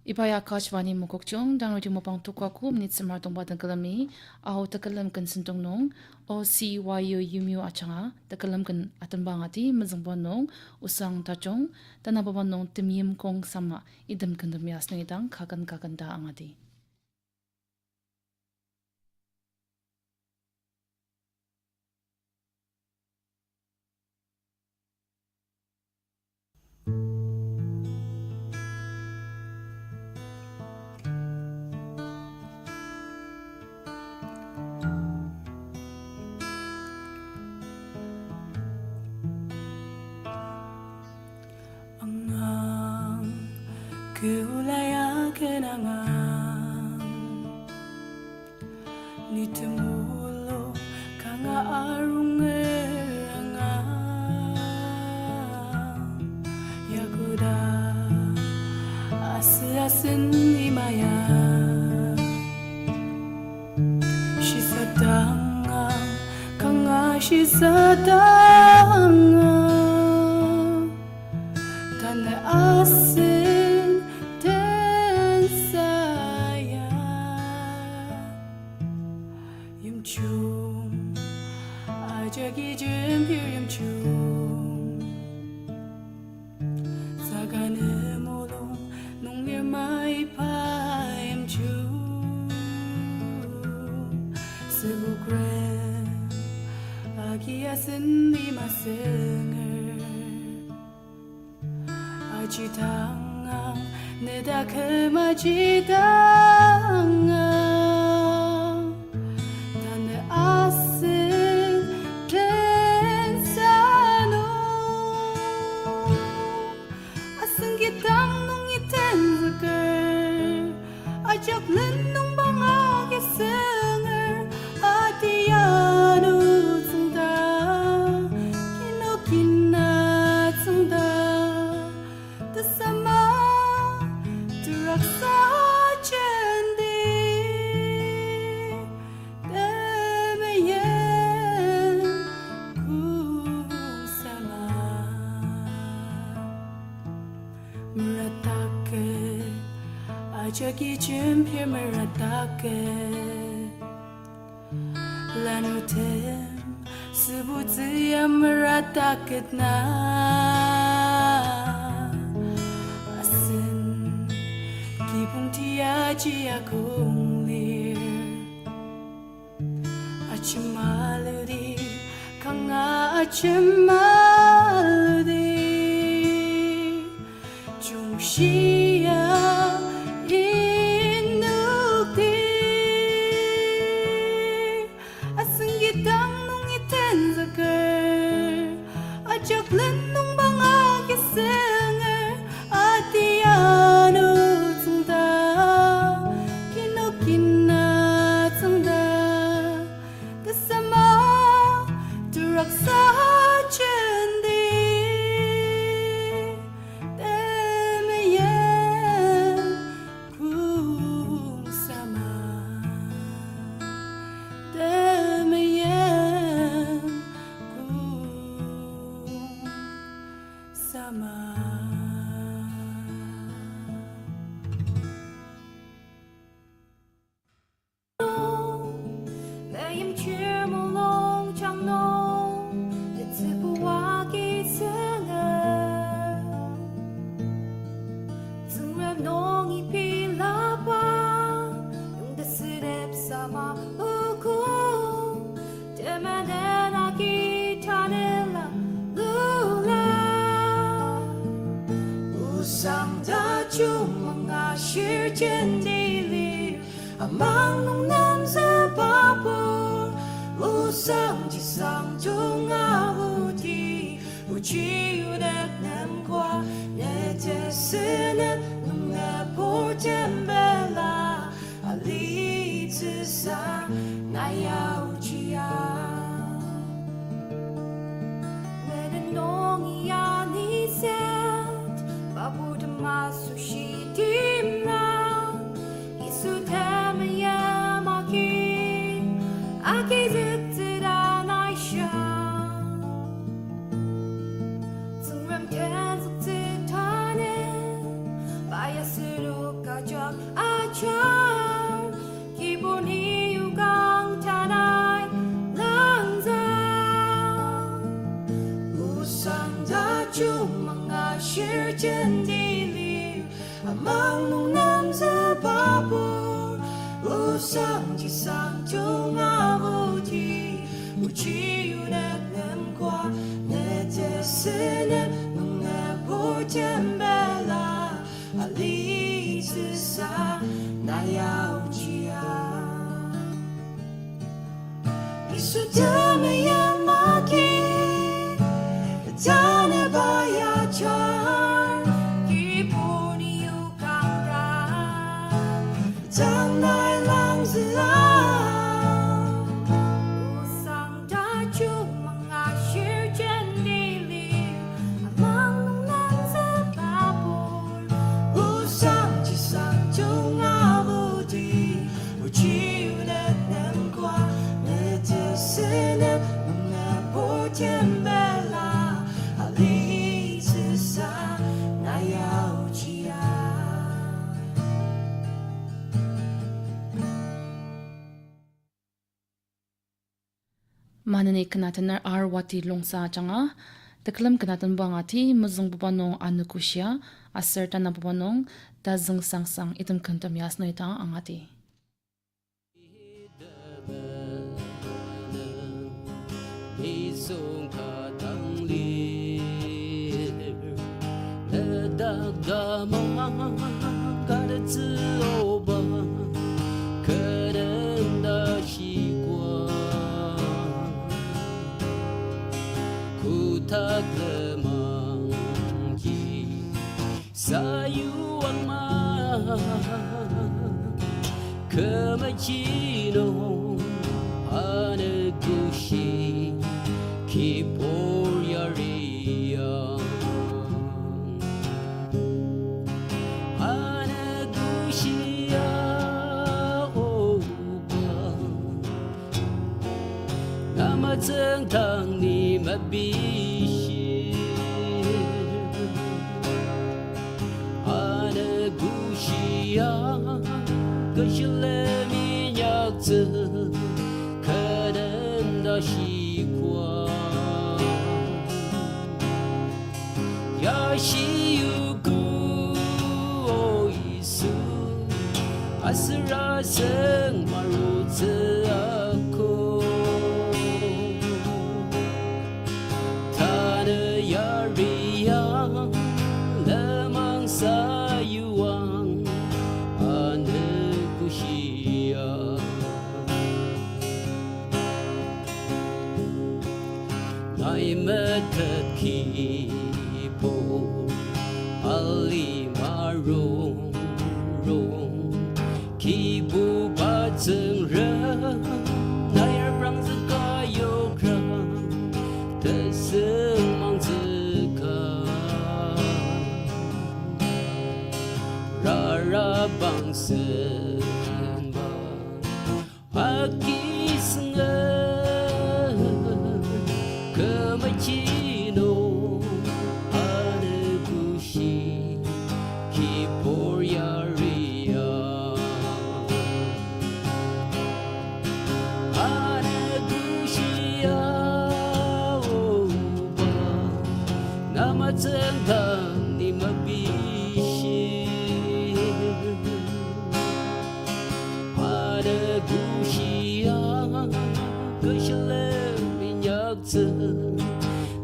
Ibaya kachwani mukokchung dang rodi mopang tukwa ku minit semar tong badang kalami aho takalam kan sentong nong o si wayo yumyo achanga takalam kan atambang ati mazangban nong usang tachong tanababan nong timyim kong sama idam kan damyas nang idang kakan kakan da angati. Keulaya kenangan ni temulo kanga arungerangan yakuda asin imaya shisadanga kanga shisadanga tanda asin 저기 좀 비렴충 사가는 모동 농밀 마이 파엠충 스부그레 아기야 쓴니 마생을 아지당앙 내다 그마지당앙 Ajak lenung bangage senger Adianu tsungda Kinokina tsungda Tasama Turaksa chendi Demeyen kusama Muratake Ajaki chimpir meratake Lanutem Sebutia merataket na Asin Kipung tiaji akong lir Achimaludi Kanga achimaludi Jungshia Ajak lenung bangage senger Adianu tsungda Kinokina tsungda Kasama Turaksa chendi Demeyen kusama Demeyen sama 매임 춤을롱 장롱 대체부와기 승을 승랩 농이 필라봐 용대스랩 삼아 우고 때문에 나기 타늘라 Samda chumanga shirchen dili amang nung nam sa babur usang jisang junga uji uji udak nam kwa nete sene nung na portembela ali tsa naya ujiya neden nong ya ni se Babuda masushi dimna Isu temaya maki Aki zitira naisha Tsungram tenzu titane Baya suruka sajak ajar Kipun hiu kang tanai langzang Usang daju mengasyir jendili Amang mungam sebabur Usang jisang chung abuti Uchi yunak nem kwa Netesene mengepur tembela Ali sisa naya ujia Isudama yamaki Tane baya char Kipuni yukangda Tang nai lang zilang Usang daju mengasyir jendili Amang nang sebabur Usang jisang chung abudi Uji udat nem kwa Netesene mengepur tembela Ali sisa naya ujia Manani kanatan arwati longsa changa taklam kanatan bangati muzung bubanong anukusya aserta na bubanong tazeng sangsang itum kantam yasno ita angati Isong katanglir Nadagdamang kada自由吧可能的习惯Ku tak lemang sayuang ma Kemacino anegushi Kipor yaria Anegushi ya oba Nama tentang ni mabishir Anegushi ya Keshile minyak ze Kenen da习惯Ya shiyuku o isu Asra seng maru ze aku Tana yari yang lemang sayuang Aneku siya Nai metet kipo Ali marong rong Kibu bateng rang Nai erbrang zekayo krang Teseng mang zeka Rara bang sembang Aki sengen Kemacino anegushi Kipor yaria Anegushi ya oba Nama tentang ni mabishir Anegushi ya Keshile minyak ze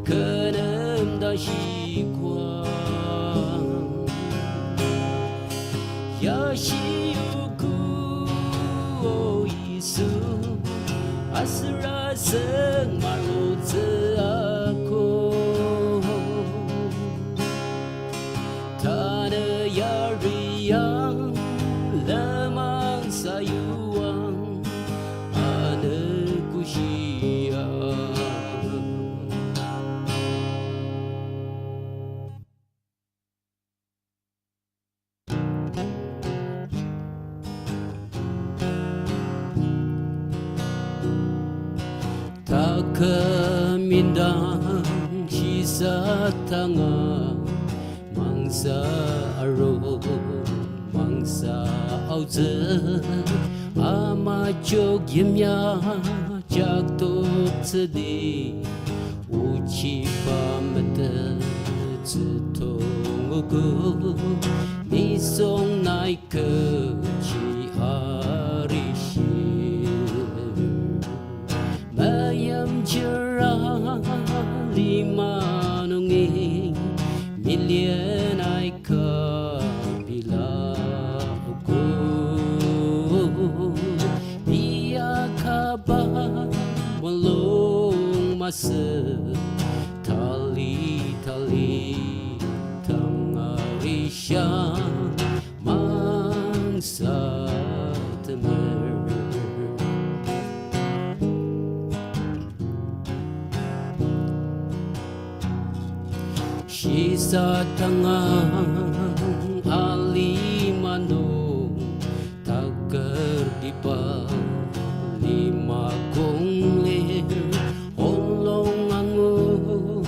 可能的习惯，要是有故意思，还是让生马路子aku，他的亚瑞yang lemang sayuang anakku siang. Tak kemindang sisa tanga mangsa aro mangsa bao giờ ama chok yếm ya chắc tốt sẽ đi uchi pa mata zu thong go ni song nai cơ chi hari shi mayam jara lima nunging million ai ka bila ko dia kaba walong masa tali tangarisha mangsa temer Shisa tangang alimano tagar di pa lima kong ler olong ango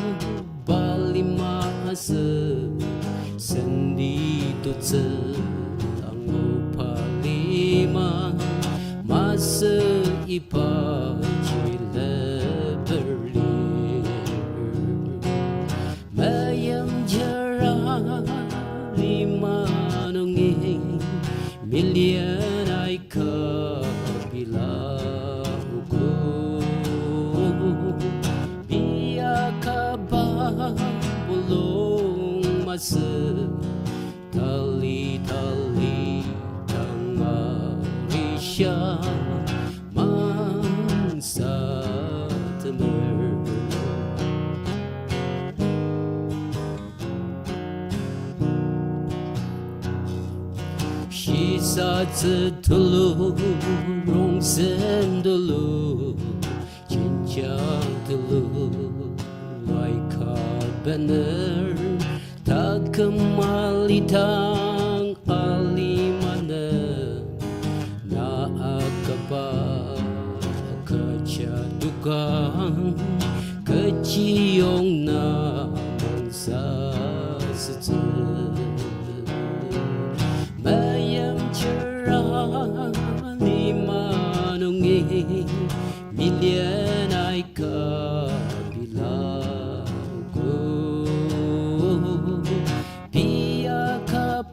balima asa sendito tse tango palima masa ipa chile berlir mayam jara lima nunging million ai ka bila ko biya ka ba bulong masa tali tangarisha mangsa temer Shisa tulu rong sen dulu cincang dulu lai ka bener tak kembali tang alimana na akaba kaca dukang keciong na mangsa secer mayam cerah lima nunging million ai ka bila ko pia ka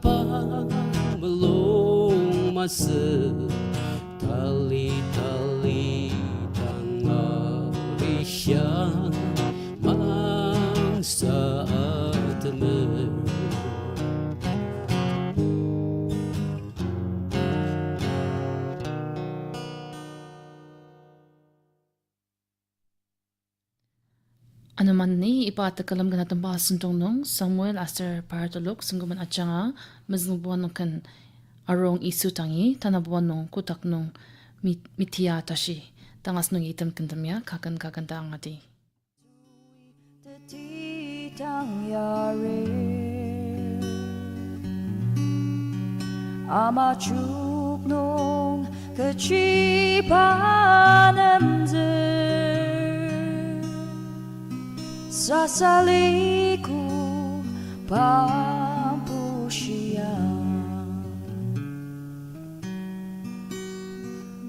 belum masa tali tangarisha mangsa temer Ano man ni ipatakalam ka natin ba suntong nung Samuel Aster Paratolok sungguman at siya nga maznubuan nung kan arong isu tangi tanabuan nung kutak nung mitiya tashi tangas nung itam kantamya kakan ang ati. Amachuk nung kecipanem Sasaliku pampusia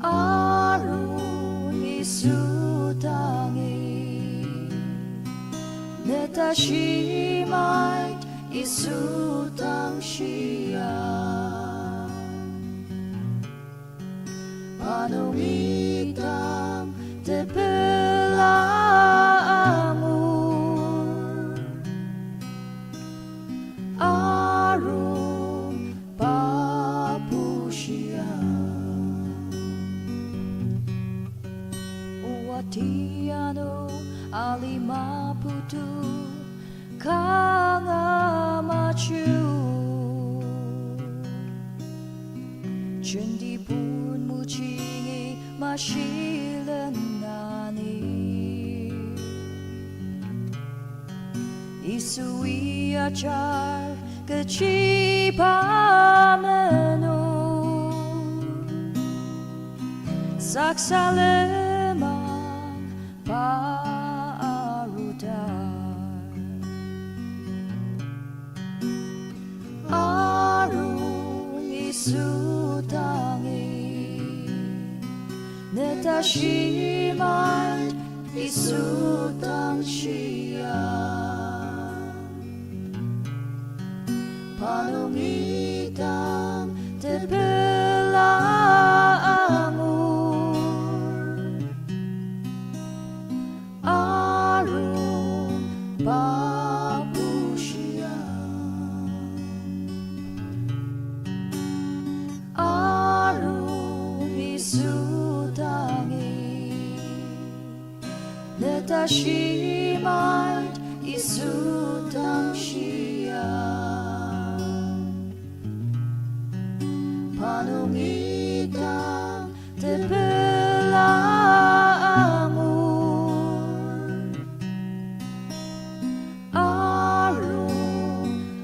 Arun isutangi Netashimait isutang siya Panumitang tepelamu Arum papusia Uatiano alima putu kangamachu Cendi pun mucingi masilenani Isui acar kecipamenu Saksalemang paarudar Arung isu 땅이 내 다시 말 이수 땅시야 반응이 땅 대벨라물 아름 바부시야 아름 이수 땅이 내 다시 말 이수 땅시야 반응이 땅 대벨라물 아름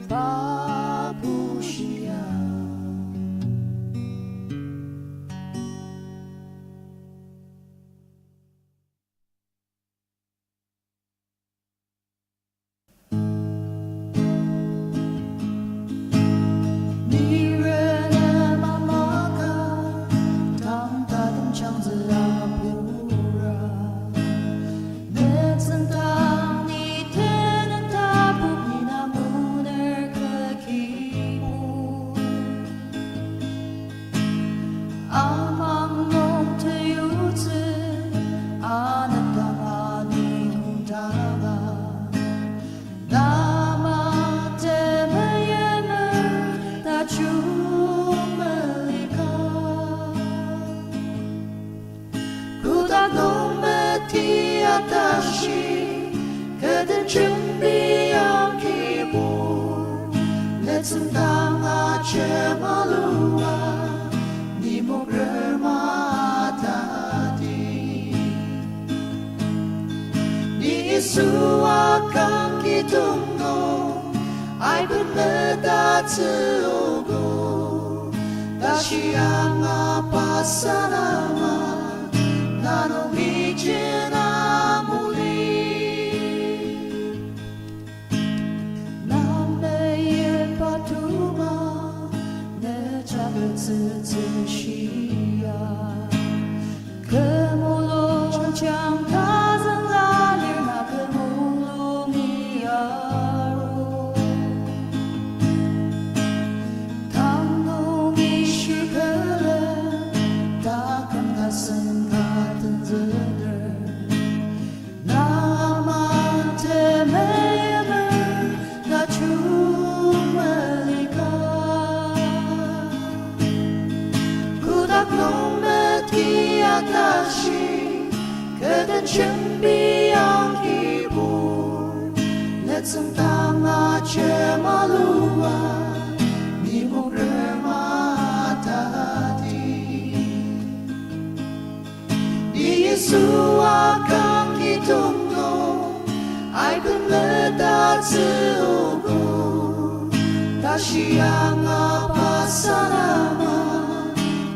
바부시야 미래의 마마가 담다듬 창자 보라 내 생각이 되는 다부비나 문을 크기고 아망놈 태우지 않았다 아니 혼자가 나마 때문에 다 죽으리까 구닥 놈의 뒤에 다시 그들 준비한 기분 내 생각하지 말루와 네 목을 마다디 네 수확한 기둥도 아이분 내다 지우고 다시 향하 바사나마 나는 이제 나무리 남매의 바투마 내 작은 스치시야 그물로 장가zen 날일 나 그물롱이야로 당놈이 시그래 따끔 가슴 같은 들을 남한테 매일을 다 주멜리까 구닥놈의 뒤에 다시 그댄 준비한 기분 내 생당하지 말루와 네 목을 마다디 네 수확한 기둥도 아이고 내다 지우고 다시 향하 바사나마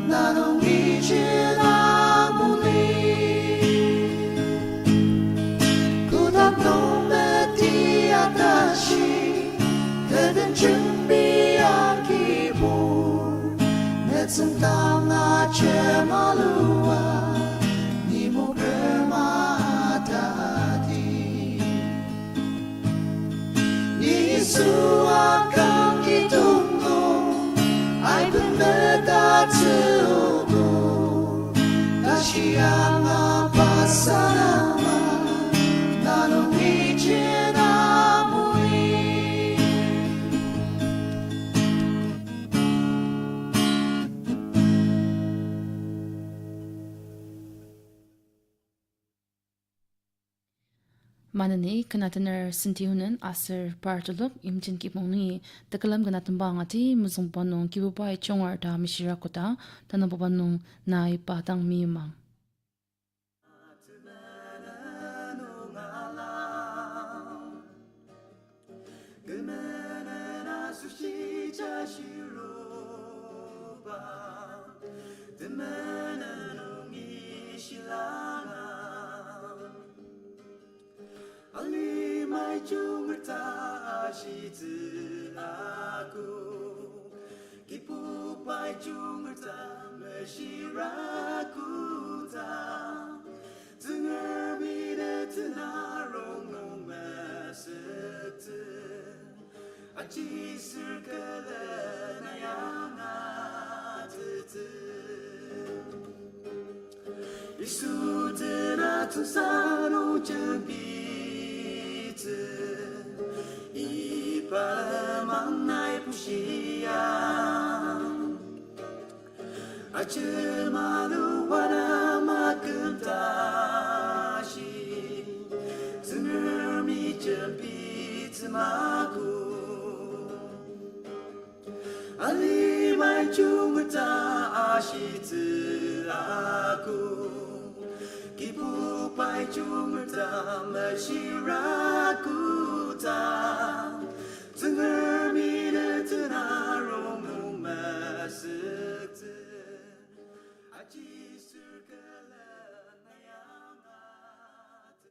나는 이제 나무니 구닥놈의 뒤에 다시 그댄 준비한 기분 내 생당하지 말루와 네 목을 마다디 네 수확한 기둥도 아이고 내다 지우고 다시 향하 바사나마 나는 이제 나무니 Manani kanatanar sintihunan asir partuluk imjin kipongni takalam kanatamba ngati muzungpanong kibupai chongar ta mishira kota tanapapanong na ipatang miyumang. 알림의 중을 다시지 않고 기쁘바 mai chung ta me shirakuta Tunger mi de tunarong no mesete Aji sirkele na yana tete Isu tena tusano jembite Ipalamang nai pusiang Acil malu wana makentashi Tunger mi jembite maku Ali mai cumta asyiti aku Kipu pai cumta masyiraku ta Dengar mina tenarong masuk te Aji surgalan yang ada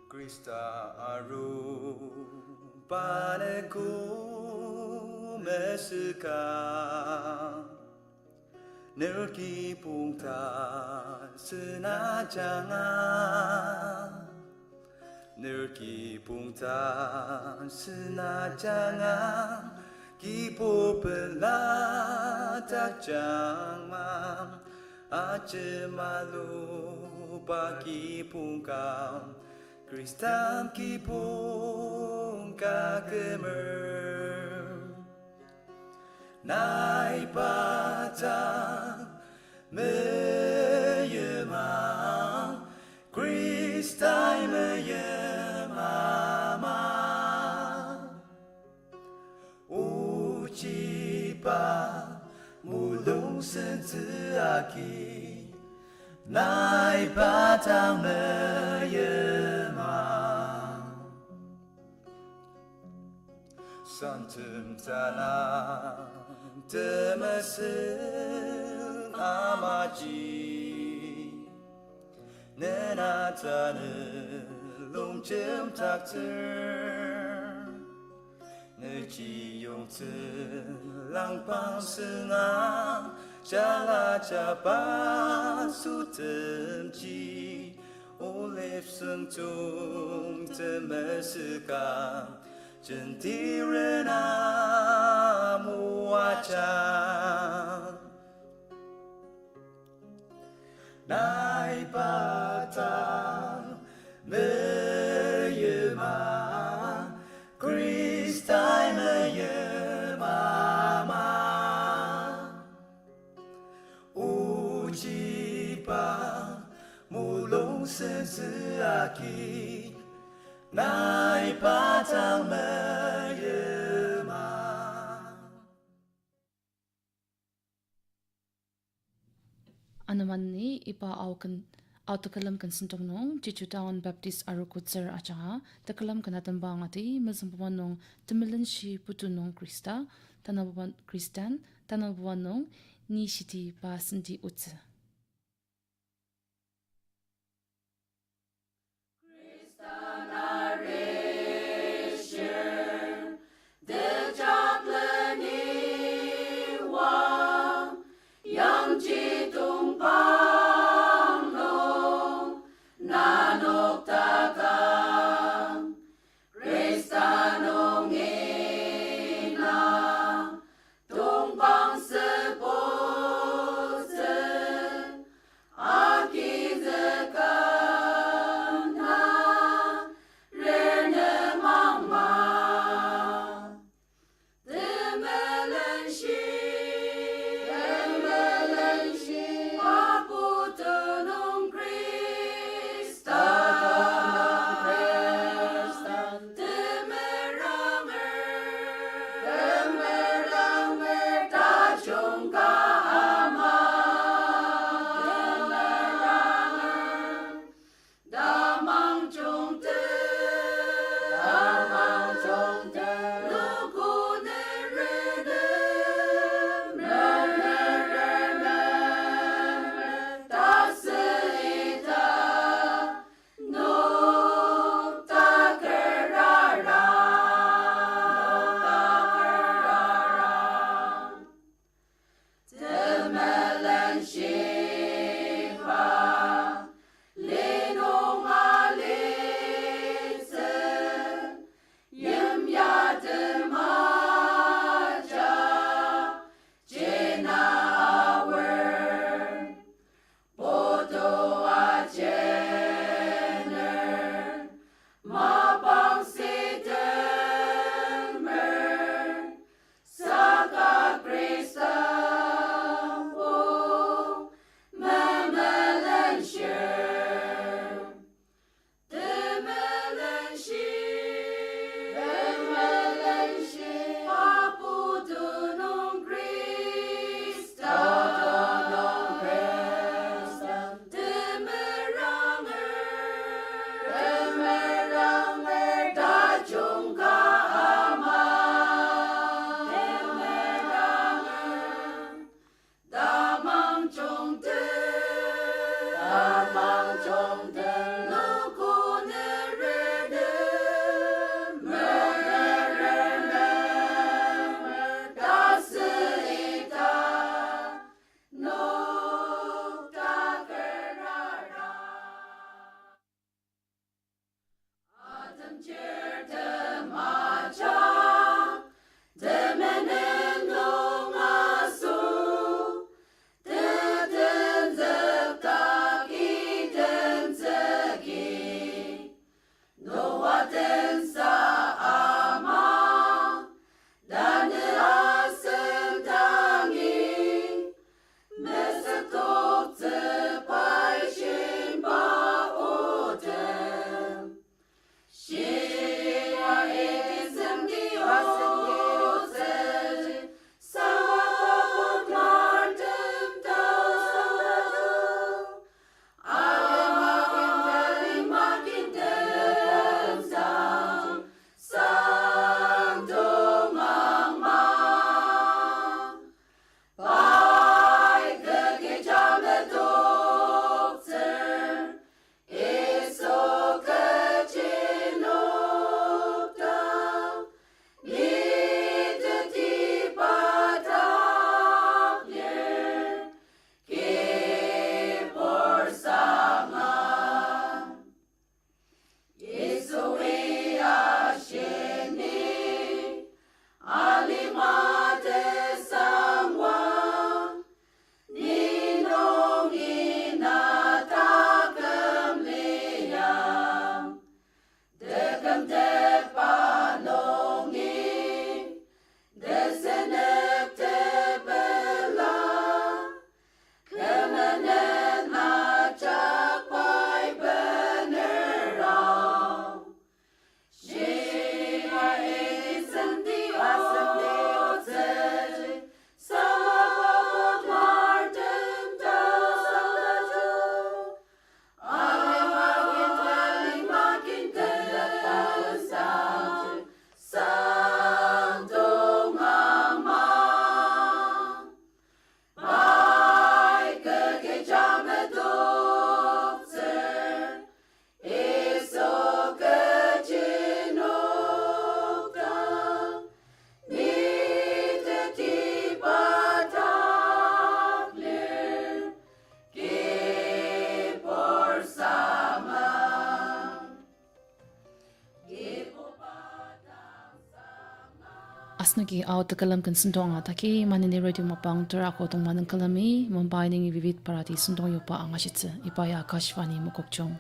Krista aru panaku mesuka Nerki pungta senajangan Nerki pungta senajangan Kipo pelatak jangmang Aje malu bagi pungkam Kristam kipung kakemer Nai patang meyemang Kristai meyemamang Ucipa mulung sentiaki Nai patang meyemang Santum tanah temesin amaji Nenatane lungcem takter Neji yung lang pang senang Jala jabat sutemji Oleh sentung temesekang Jentiren amu wajah Nai patang meyemang Kristai meyemamang Ujipa mulung sensiaki Nai patang meyemang Anaman ni ipa au takalam kan sentong nong Chichutawan Baptist Arukutser acha takalam kan atamba ngati mazampuan nong temilan shi putu nong Krista tanabuan Kristan tanabuan nong ni shiti pa senti utse asnagi aw takalam kan sundong ataki manini radio mapang tura ko tong manang kalami Mumbai ning vivid parati sundong yopa angashitse ipaya Akashvani Mokokchung.